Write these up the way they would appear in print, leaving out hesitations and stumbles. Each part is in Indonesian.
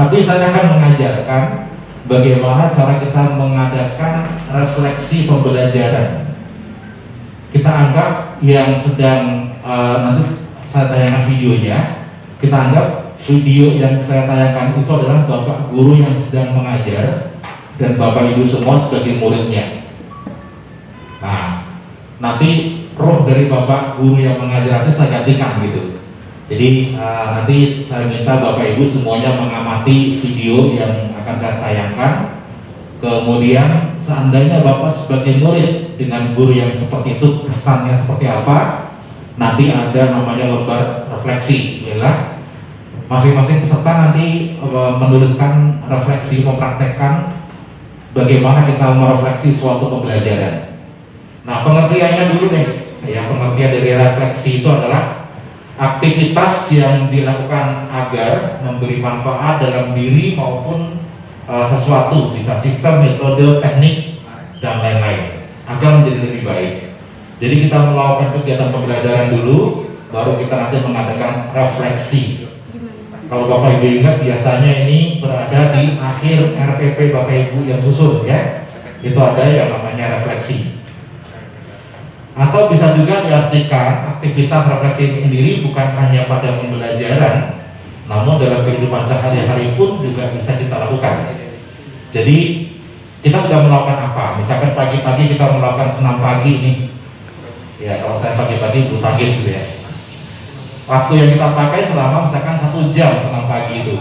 Tapi saya akan mengajarkan bagaimana cara kita mengadakan refleksi pembelajaran. Kita anggap yang sedang nanti saya tayangkan videonya, kita anggap video yang saya tayangkan itu adalah Bapak Guru yang sedang mengajar dan Bapak Ibu semua sebagai muridnya. Nah, nanti roh dari Bapak Guru yang mengajar itu saya gantikan gitu. Jadi nanti saya minta Bapak Ibu semuanya mengamati video yang akan saya tayangkan. Kemudian seandainya Bapak sebagai murid dengan guru yang seperti itu, kesannya seperti apa? Nanti ada namanya lembar refleksi, ya. Masing-masing peserta nanti menuliskan refleksi, mempraktekkan bagaimana kita merefleksi suatu pembelajaran. Nah, pengertiannya dulu deh. Ya, pengertian dari refleksi itu adalah aktivitas yang dilakukan agar memberi manfaat dalam diri maupun sesuatu, bisa sistem, metode, teknik, dan lain-lain, agar menjadi lebih baik. Jadi kita melakukan kegiatan pembelajaran dulu, baru kita nanti mengadakan refleksi. Kalau Bapak Ibu ingat, biasanya ini berada di akhir RPP Bapak Ibu yang susun, ya. Itu ada yang namanya refleksi. Atau bisa juga diartikan aktivitas refleksi itu sendiri bukan hanya pada pembelajaran, namun dalam kehidupan sehari-hari pun juga bisa kita lakukan. Jadi kita sudah melakukan apa? Misalkan pagi-pagi kita melakukan senam pagi nih. Ya, kalau saya pagi-pagi bulu tangkis gitu ya. Waktu yang kita pakai selama misalkan 1 jam senam pagi itu.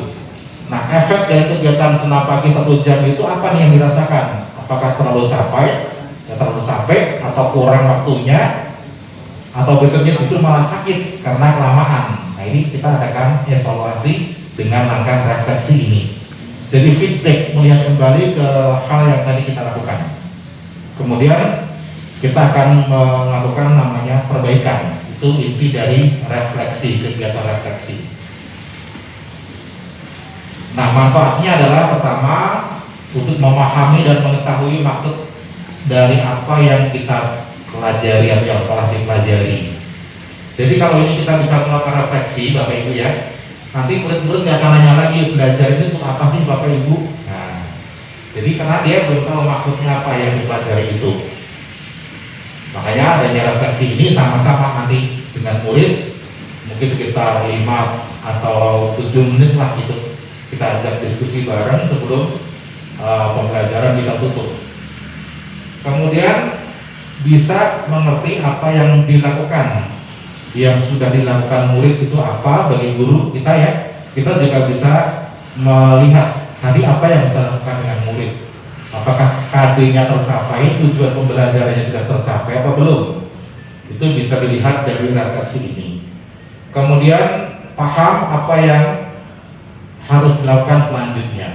Nah, efek dari kegiatan senam pagi 1 jam itu apa nih yang dirasakan? Apakah terlalu capek, atau kurang waktunya, atau besoknya itu malah sakit karena kelamaan. Nah, ini kita adakan evaluasi dengan langkah refleksi ini. Jadi feedback, melihat kembali ke hal yang tadi kita lakukan. Kemudian kita akan melakukan namanya perbaikan. Itu inti dari refleksi, kegiatan refleksi. Nah, manfaatnya adalah pertama untuk memahami dan mengetahui maksud dari apa yang kita pelajari atau yang telah dipelajari. Jadi kalau ini kita bisa melakukan refleksi, Bapak Ibu ya, nanti murid-murid nggak akan nanya lagi belajar itu untuk apa sih Bapak Ibu. Nah, jadi karena dia belum tahu maksudnya apa yang dipelajari itu. Makanya adanya refleksi ini sama-sama nanti dengan murid, mungkin sekitar 5 atau 7 menit lah gitu. Kita ajak diskusi bareng sebelum pembelajaran kita tutup. Kemudian bisa mengerti apa yang dilakukan, yang sudah dilakukan murid itu apa bagi guru kita ya. Kita juga bisa melihat tadi apa yang bisa dilakukan dengan murid. Apakah KD-nya tercapai, tujuan pembelajarannya sudah tercapai apa belum? Itu bisa dilihat dari refleksi ini. Kemudian paham apa yang harus dilakukan selanjutnya,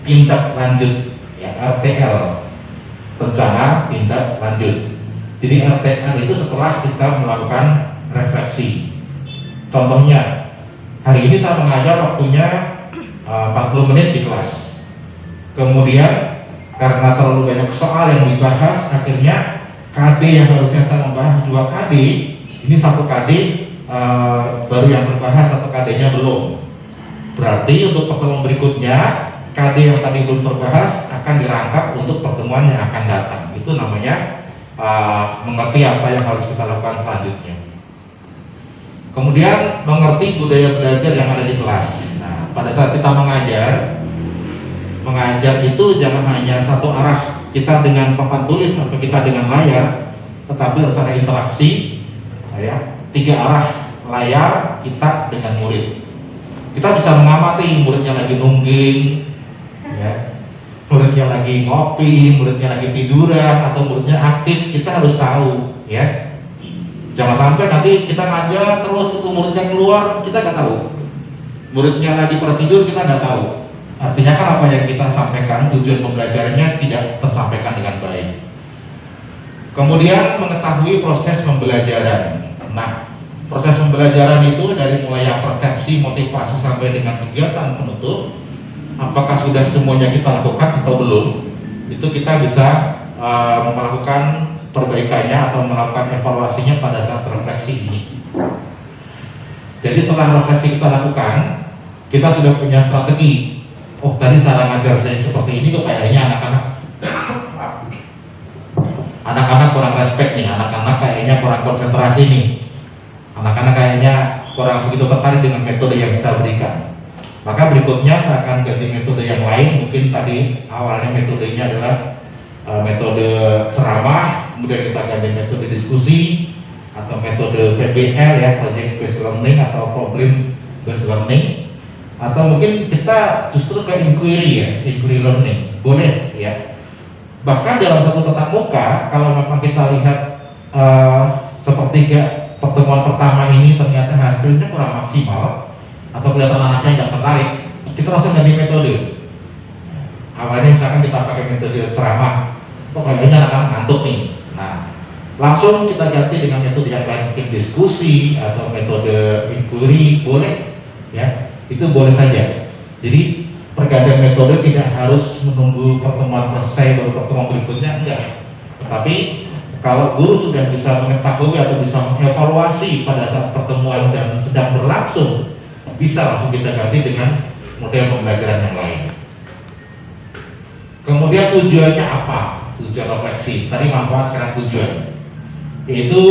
tindak lanjut ya, RTL, rencana tindak lanjut. Jadi RTL itu setelah kita melakukan refleksi. Contohnya, hari ini saya mengajar waktunya 40 menit di kelas. Kemudian karena terlalu banyak soal yang dibahas, akhirnya KD yang harusnya saya membahas 2 KD, ini 1 KD baru yang terbahas, 1 KD-nya belum. Berarti untuk pertemuan berikutnya KD yang tadi belum terbahas akan dirangkap untuk pertemuan yang akan datang. Itu namanya mengerti apa yang harus kita lakukan selanjutnya. Kemudian mengerti budaya belajar yang ada di kelas. Nah, pada saat kita mengajar itu jangan hanya satu arah, kita dengan papan tulis atau kita dengan layar, tetapi harus ada interaksi ya, 3 arah, layar, kita dengan murid. Kita bisa mengamati muridnya lagi nungging ya, muridnya lagi ngopi, muridnya lagi tiduran, atau muridnya aktif. Kita harus tahu ya, jangan sampai nanti kita ngajar terus itu muridnya keluar, kita nggak tahu. Muridnya lagi pada tidur, kita nggak tahu. Artinya kan apa yang kita sampaikan, tujuan pembelajarannya tidak tersampaikan dengan baik. Kemudian mengetahui proses pembelajaran. Nah, proses pembelajaran itu dari mulai yang persepsi, motivasi sampai dengan kegiatan penutup, apakah sudah semuanya kita lakukan atau belum, itu kita bisa melakukan perbaikannya atau melakukan evaluasinya pada saat refleksi ini. Jadi setelah refleksi kita lakukan, kita sudah punya strategi oh tadi cara ngajar saya seperti ini kok kayaknya anak-anak kurang respect nih, anak-anak kayaknya kurang konsentrasi nih, anak-anak kayaknya kurang begitu tertarik dengan metode yang saya berikan. Maka berikutnya saya akan ganti metode yang lain. Mungkin tadi awalnya metodenya adalah metode ceramah, kemudian kita ganti metode diskusi atau metode PBL ya, project based learning atau problem based learning, atau mungkin kita justru ke inquiry ya, inquiry learning, boleh ya. Bahkan dalam satu tatap muka, kalau memang kita lihat sepertiga pertemuan pertama ini ternyata hasilnya kurang maksimal atau kelihatan anaknya nggak tertarik, kita langsung ganti metode. Awalnya misalkan kita pakai metode ceramah, kok kayaknya anak-anak ngantuk nih. Nah, langsung kita ganti dengan metode yang lain, mungkin diskusi atau metode inquiry, boleh ya, itu boleh saja. Jadi pergantian metode tidak harus menunggu pertemuan selesai baru pertemuan berikutnya, enggak. Tetapi kalau guru sudah bisa mengetahui atau bisa mengevaluasi pada saat pertemuan dan sedang berlangsung, bisa langsung kita ganti dengan model pembelajaran yang lain. Kemudian tujuannya apa? Tujuan refleksi. Tadi manfaat, sekarang tujuan. Yaitu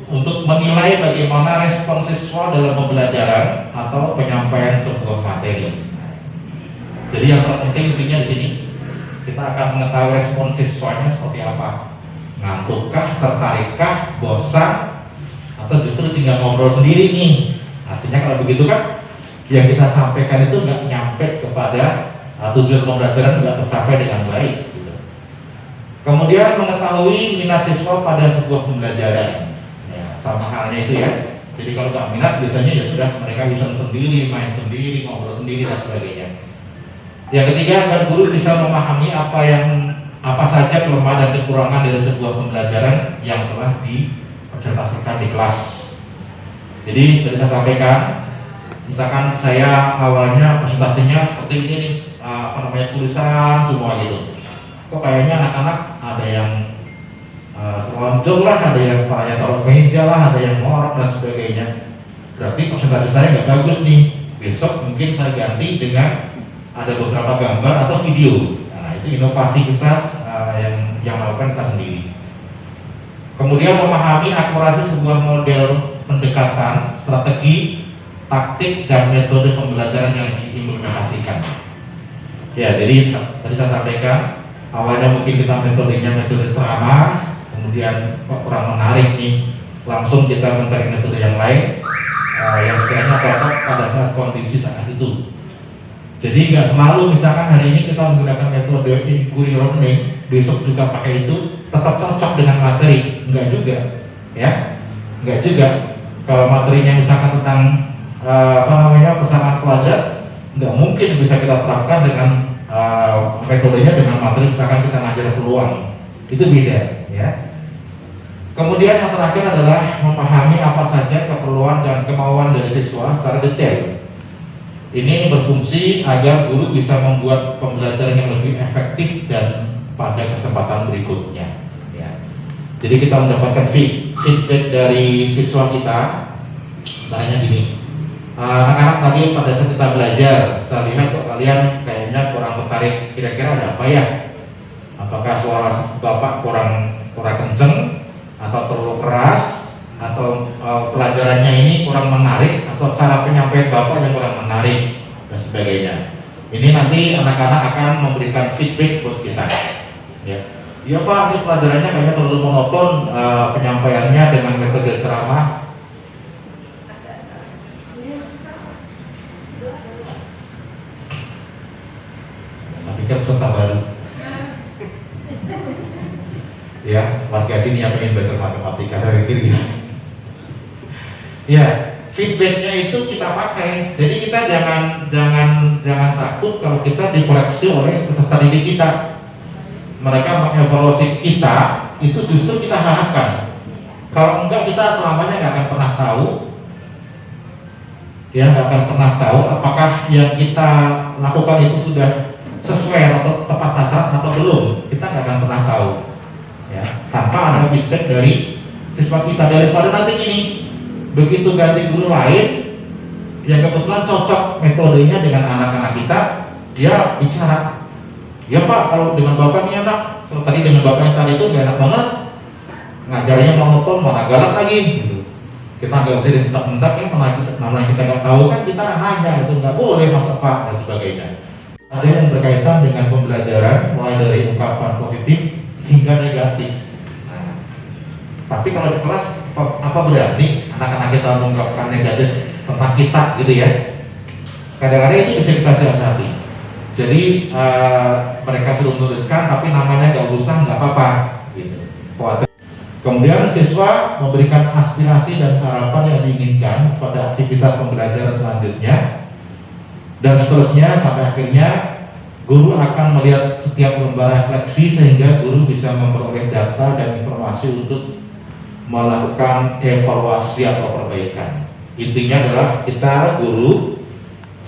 untuk menilai bagaimana respon siswa dalam pembelajaran atau penyampaian sebuah materi. Jadi yang terpenting intinya di sini kita akan mengetahui respon siswanya seperti apa. Ngantukkah, tertarikkah, bosan, atau justru tinggal ngobrol sendiri nih. Artinya kalau begitu kan yang kita sampaikan itu nggak nyampe kepada tujuan pembelajaran, nggak tercapai dengan baik gitu. Kemudian mengetahui minat siswa pada sebuah pembelajaran ya, sama halnya itu ya. Jadi kalau nggak minat biasanya ya sudah, mereka bisa sendiri, main sendiri, ngobrol sendiri dan sebagainya. Yang ketiga, agar guru bisa memahami apa saja kelemahan dan kekurangan dari sebuah pembelajaran yang telah dipresentasikan di kelas. Jadi tadi saya sampaikan, misalkan saya awalnya presentasinya seperti ini nih, tulisan semua gitu. Kok kayaknya anak-anak ada yang selonjong lah, ada yang kepalanya taruh meja lah, ada yang ngorok dan sebagainya. Berarti presentasi saya nggak bagus nih. Besok mungkin saya ganti dengan ada beberapa gambar atau video. Nah, itu inovasi kita yang melakukan kita sendiri. Kemudian memahami akurasi sebuah model pendekatan, strategi, taktik, dan metode pembelajaran yang diimplementasikan. Ya, jadi tadi saya sampaikan awalnya mungkin kita metodenya metode ceramah, kemudian kok kurang menarik nih, langsung kita mencari metode yang lain yang sekiranya cocok pada saat kondisi saat itu. Jadi nggak selalu misalkan hari ini kita menggunakan metode inquiry learning, besok juga pakai itu, tetap cocok dengan materi, enggak juga, ya, enggak juga. Kalau materinya misalkan tentang pesanan kuadrat, nggak mungkin bisa kita terapkan dengan metodenya dengan materi misalkan kita ngajar peluang, itu beda, ya. Kemudian yang terakhir adalah memahami apa saja keperluan dan kemauan dari siswa secara detail. Ini berfungsi agar guru bisa membuat pembelajaran yang lebih efektif dan pada kesempatan berikutnya. Ya. Jadi kita mendapatkan feedback dari siswa kita, misalnya gini, anak-anak tadi pada saat kita belajar, saya lihat kok kalian kayaknya kurang tertarik, kira-kira ada apa ya? Apakah suara bapak kurang kenceng, atau terlalu keras, atau pelajarannya ini kurang menarik, atau cara penyampaian bapak yang kurang menarik dan sebagainya. Ini nanti anak-anak akan memberikan feedback buat kita. Ya, iya pak, ini pelajarannya kayaknya terlalu monoton, penyampaiannya dengan metode ceramah. Saya pikir peserta baru. Ya, warga sini yang ingin belajar matematika, saya pikir gitu. Ya, feedbacknya itu kita pakai. Jadi kita jangan takut kalau kita dikoreksi oleh peserta didik kita. Mereka mengevaluasi kita, itu justru kita harapkan. Kalau enggak, kita selamanya nggak akan pernah tahu. Ya, nggak akan pernah tahu apakah yang kita lakukan itu sudah sesuai atau tepat sasaran atau belum. Kita nggak akan pernah tahu. Ya, tanpa ada feedback dari siswa kita. Daripada nanti ini begitu ganti guru lain yang kebetulan cocok metodenya dengan anak-anak kita, dia bicara, ya Pak, kalau dengan Bapak ini enak, kalau tadi dengan Bapak yang tadi itu nggak enak banget, ngajarnya monoton, mana galak lagi gitu. Kita nggak usah dibentak-bentak ya, namanya kita nggak tahu kan, kita nanya, itu nggak boleh Mas Pak dan sebagainya. Ada yang berkaitan dengan pembelajaran mulai dari ungkapan positif hingga negatif. Nah, tapi kalau di kelas apa berarti anak-anak kita mengungkapkan negatif tentang kita gitu ya, kadang-kadang itu bisa kita siasati. Jadi mereka sudah menuliskan tapi namanya nggak usah, nggak apa-apa gitu. Kemudian siswa memberikan aspirasi dan harapan yang diinginkan pada aktivitas pembelajaran selanjutnya, dan seterusnya sampai akhirnya guru akan melihat setiap lembar refleksi sehingga guru bisa memperoleh data dan informasi untuk melakukan evaluasi atau perbaikan. Intinya adalah kita guru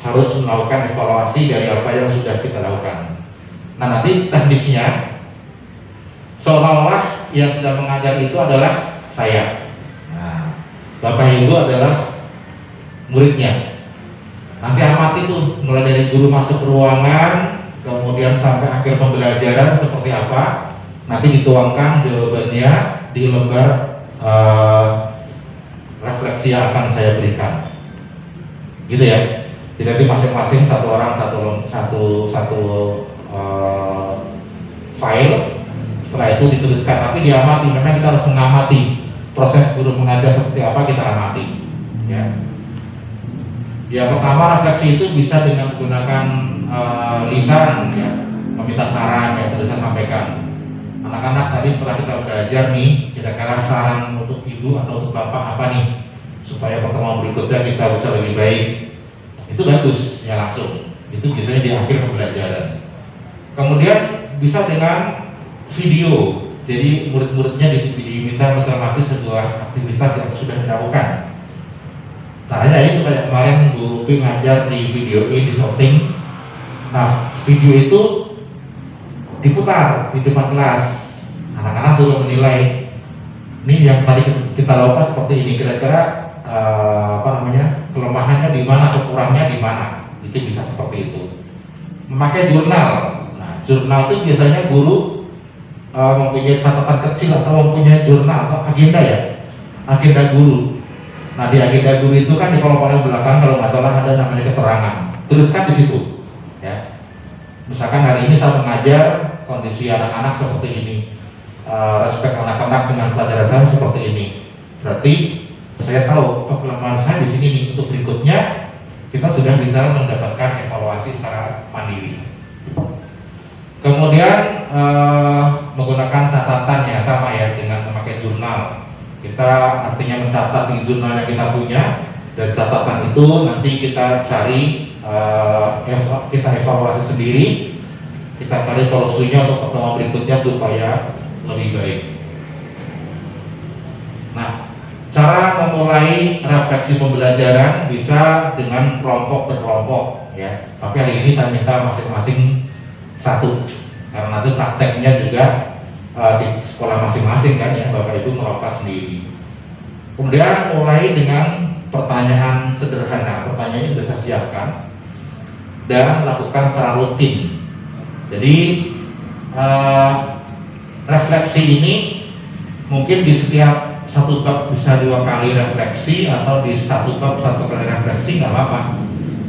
harus melakukan evaluasi dari apa yang sudah kita lakukan. Nah, nanti teknisnya seolah-olah yang sudah mengajar itu adalah saya. Nah, Bapak Ibu adalah muridnya. Nanti amati tuh mulai dari guru masuk ke ruangan, kemudian sampai akhir pembelajaran seperti apa. Nanti dituangkan jawabannya di lembar refleksi yang akan saya berikan. Gitu ya. Jadi masing-masing satu orang satu file. Setelah itu dituliskan, tapi diamati. Memang kita harus mengamati proses guru mengajar seperti apa, kita amati. Ya. Yang pertama, refleksi itu bisa dengan menggunakan lisan, ya, meminta saran yang tadi saya sampaikan. Anak-anak tadi setelah kita belajar nih, kira-kira saran untuk ibu atau untuk bapak apa nih, supaya pertemuan berikutnya kita bisa lebih baik. Itu bagus, ya langsung. Itu biasanya di akhir pembelajaran. Kemudian bisa dengan video, jadi murid-muridnya diminta mencermati sebuah aktivitas yang sudah dilakukan. Caranya itu kayak kemarin Bu Upi ngajar di video ini, di shooting. Nah, video itu diputar di depan kelas. Anak-anak sudah menilai, ini yang tadi kita lakukan seperti ini, kira-kira kelemahannya di mana, kekurangnya di mana. Itu bisa seperti itu. Memakai jurnal. Nah, jurnal itu biasanya guru mempunyai catatan kecil atau mempunyai jurnal atau agenda ya, agenda guru. Nah, di agenda guru itu kan di kolom paling belakang kalau nggak salah ada namanya keterangan, tuliskan di situ ya. Misalkan hari ini saya mengajar kondisi anak-anak seperti ini, respek anak-anak dengan pelajaran saya seperti ini, berarti saya tahu kelemahan saya di sini nih. Untuk berikutnya kita sudah bisa mendapatkan evaluasi secara mandiri. Kemudian menggunakan catatan ya, sama ya dengan memakai jurnal. Kita artinya mencatat di jurnal yang kita punya, dan catatan itu nanti kita cari, kita evaluasi sendiri, kita cari solusinya untuk pertemuan berikutnya supaya lebih baik. Nah, cara memulai refleksi pembelajaran bisa dengan kelompok per kelompok ya. Tapi hari ini saya minta masing-masing satu, karena nanti prakteknya juga di sekolah masing-masing kan ya, Bapak Ibu melakukan sendiri. Kemudian mulai dengan pertanyaan sederhana, pertanyaannya sudah saya siapkan, dan lakukan secara rutin. Jadi refleksi ini mungkin di setiap satu bab bisa 2 kali refleksi, atau di satu bab 1 kali refleksi, nggak apa-apa.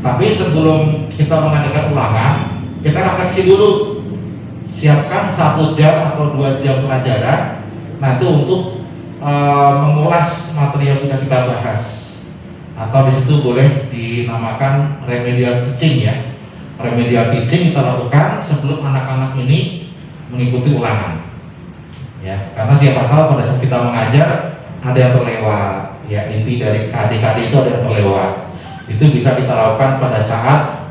Tapi sebelum kita mengadakan ulangan, kita refleksi dulu. Siapkan 1 jam atau 2 jam pelajaran nanti untuk mengulas materi yang sudah kita bahas, atau di situ boleh dinamakan remedial teaching ya. Remedial teaching kita lakukan sebelum anak-anak ini mengikuti ulangan ya, karena siapa tahu pada saat kita mengajar ada yang terlewat ya. Inti dari KD-KD itu ada yang terlewat, itu bisa kita lakukan pada saat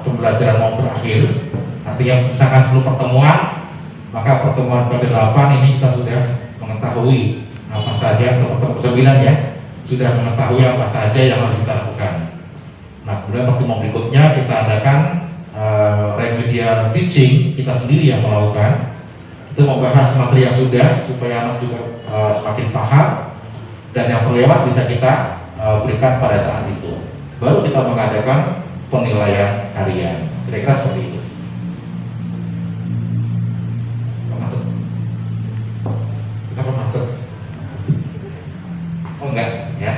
pembelajaran mau berakhir. Artinya misalkan 10 pertemuan, maka pertemuan ke-8 ini kita sudah mengetahui apa saja, atau pertemuan ke-9 ya, sudah mengetahui apa saja yang harus kita lakukan. Nah, kemudian pertemuan berikutnya kita adakan remedial teaching, kita sendiri yang melakukan. Itu membahas materi yang sudah, supaya anak juga semakin paham, dan yang terlewat bisa kita berikan pada saat itu. Baru kita mengadakan penilaian harian. Kira-kira seperti itu. Kenapa masuk? Oh enggak, ya.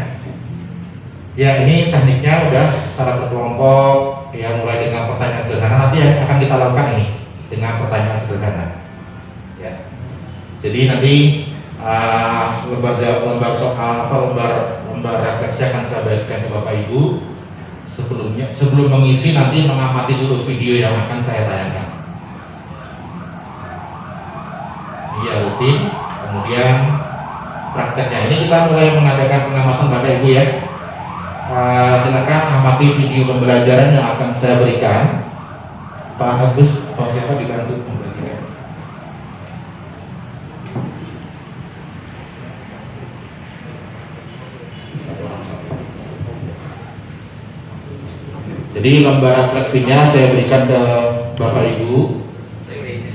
Ya, ini tekniknya udah secara berkelompok, ya, mulai dengan pertanyaan sederhana. Nanti akan kita lakukan ini dengan pertanyaan sederhana, ya. Jadi nanti lembar soal apa lembar refleksi akan saya bagikan ke Bapak Ibu. Sebelum mengisi nanti mengamati dulu video yang akan saya tayangkan. Ini ya rutin. Kemudian prakteknya ini kita mulai mengadakan pengamatan Bapak Ibu ya. Silakan amati video pembelajaran yang akan saya berikan. Pak Agus, Pak Siapa dibantu membagikan. Jadi lembar refleksinya saya berikan ke Bapak Ibu.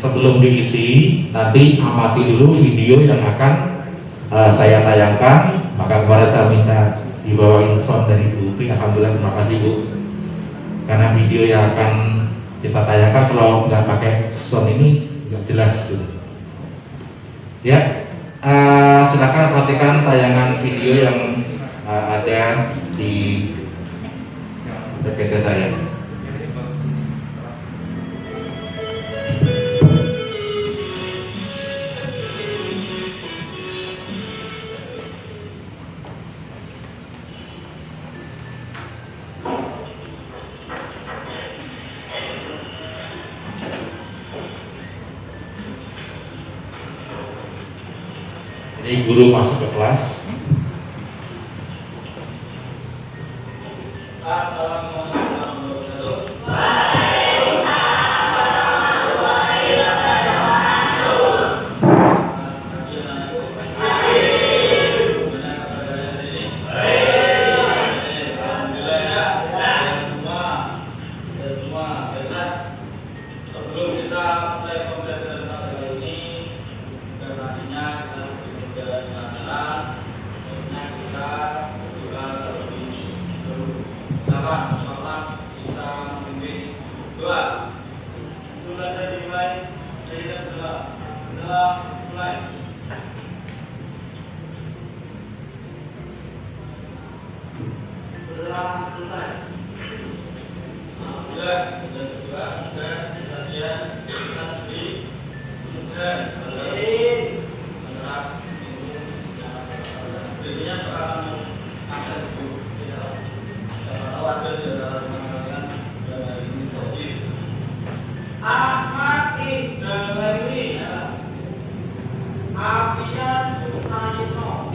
Sebelum diisi, nanti amati dulu video yang akan saya tayangkan. Maka kemarin saya minta dibawain sound dari Bu Upi. Alhamdulillah, terima kasih Bu. Karena video yang akan kita tayangkan kalau nggak pakai sound ini nggak jelas gitu. Ya, silakan perhatikan tayangan video yang ada di PPT saya. Ini guru masuk ke kelas.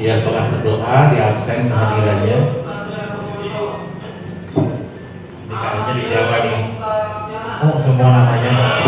Ya, setelah berdoa di absen kehadirannya. Ini kayaknya di Jawa nih. Oh, semua namanya.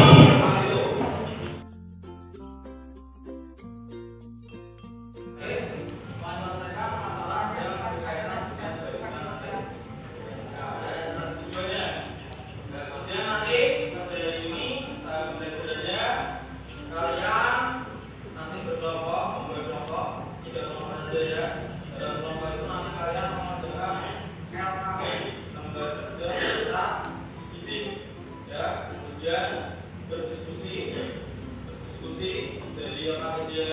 Berdiskusi dari yang akan dia